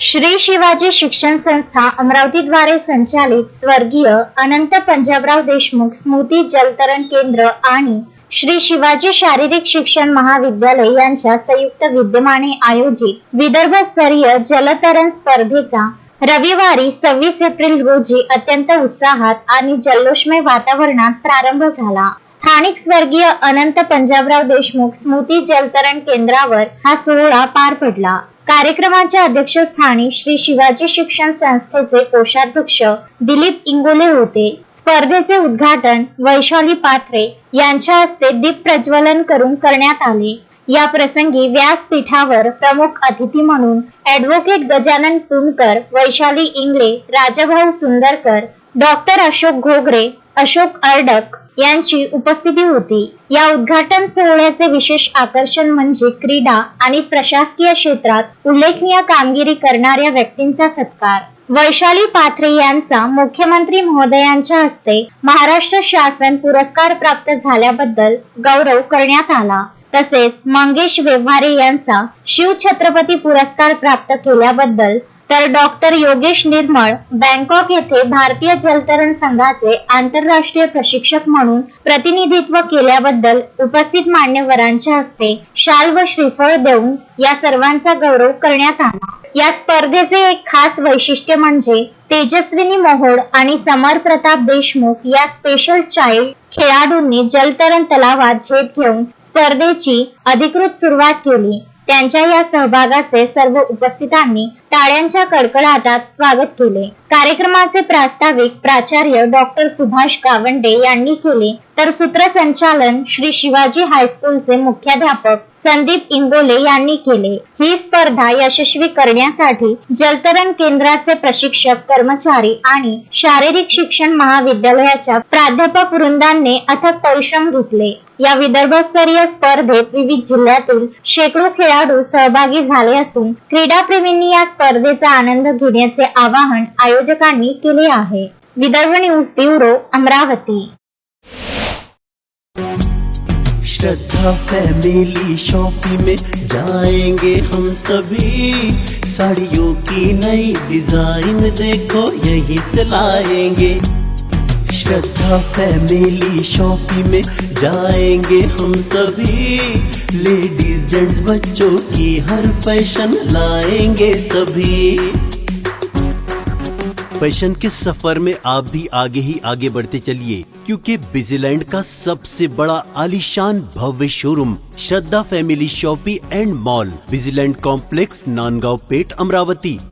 श्री शिवाजी शिक्षण संस्था अमरावतीद्वारे संचालित स्वर्गीय अनंत पंजाबराव देशमुख स्मृती जलतरण केंद्र आणि श्री शिवाजी शारीरिक शिक्षण महाविद्यालय यांच्या संयुक्त विद्यमाने आयोजित विदर्भस्तरीय जलतरण स्पर्धेचा रविवारी 26 एप्रिल रोजी अत्यंत उत्साहात आणि जल्लोषमय वातावरणात प्रारंभ झाला। स्थानिक स्वर्गीय अनंत पंजाबराव देशमुख स्मृती जलतरण केंद्रावर हा सोहळा पार पडला। कार्यक्रमाच्या अध्यक्षस्थानी श्री शिवाजी शिक्षण संस्थेचे कोषाध्यक्ष दिलीप इंगोले होते। स्पर्धेचे उद्घाटन वैशाली पाथरे यांच्या हस्ते दीप प्रज्वलन करून करण्यात आले। या प्रसंगी व्यासपीठावर प्रमुख अतिथी म्हणून ॲडव्होकेट गजानन पुणकर, वैशाली इंगळे, राजाभाऊ सुंदरकर, डॉक्टर अशोक घोगरे, अशोक अर्डक यांची उपस्थिती होती। या उद्घाटन सोहळ्याचे विशेष आकर्षण म्हणजे क्रीडा आणि प्रशासकीय क्षेत्रात उल्लेखनीय कामगिरी करणाऱ्या व्यक्तींचा सत्कार। वैशाली पाथरे यांचा मुख्यमंत्री महोदयांच्या हस्ते महाराष्ट्र शासन पुरस्कार प्राप्त झाल्याबद्दल गौरव करण्यात आला। तसेच मंगेश व्यवहारे यांचा शिवछत्रपती पुरस्कार प्राप्त केल्याबद्दल, तर डॉक्टर योगेश निर्मळ बँकॉक येथे भारतीय जलतरण संघाचे आंतरराष्ट्रीय प्रशिक्षक म्हणून प्रतिनिधित्व केल्याबद्दल उपस्थित मान्यवरांच्या हस्ते शाल व श्रीफळ देऊन या सर्वांचा गौरव करण्यात आला। या स्पर्धेचे एक खास वैशिष्ट्य म्हणजे तेजस्विनी मोहोड आणि समर प्रताप देशमुख या स्पेशल चाइल्ड खेळाडूंनी जलतरण तलावात झेप घेऊन स्पर्धेची अधिकृत सुरुवात केली। त्यांच्या या सहभागाचे सर्व उपस्थितांनी टाळ्यांच्या कडकडाटात स्वागत केले। कार्यक्रमाचे प्रास्ताविक प्राचार्य डॉक्टर सुभाष गावंडे यांनी केले, तर सूत्रसंचालन श्री शिवाजी हायस्कूलचे मुख्याध्यापक संदीप इंगोले यांनी केले। ही स्पर्धा यशस्वी करण्यासाठी जलतरण केंद्राचे प्रशिक्षक, कर्मचारी आणि शारीरिक शिक्षण महाविद्यालयाच्या प्राध्यापक वृंदांनी अथक परिश्रम घेतले। या विदर्भस्तरीय स्पर्धेत विविध जिल्ह्यातील शेकडो खेळाडू सहभागी झाले असून क्रीडाप्रेमींनी या स्पर्धेचा आनंद घेण्याचे आवाहन आयोजकांनी केले आहे। Vidarbha news bureau, Amravati. Shraddha family shopping में जाएंगे हम सभी, साड़ियों की नई डिजाइन देखो यहीं से लाएंगे। श्रद्धा फैमिली शॉपिंग में जाएंगे हम सभी, लेडीज जेंट्स बच्चों की हर फैशन लाएंगे सभी। फैशन के सफर में आप भी आगे ही आगे बढ़ते चलिए, क्योंकि बिजीलैंड का सबसे बड़ा आलीशान भव्य showroom Shraddha family shopping and mall, Busyland complex, Nandgaon Peth, Amravati.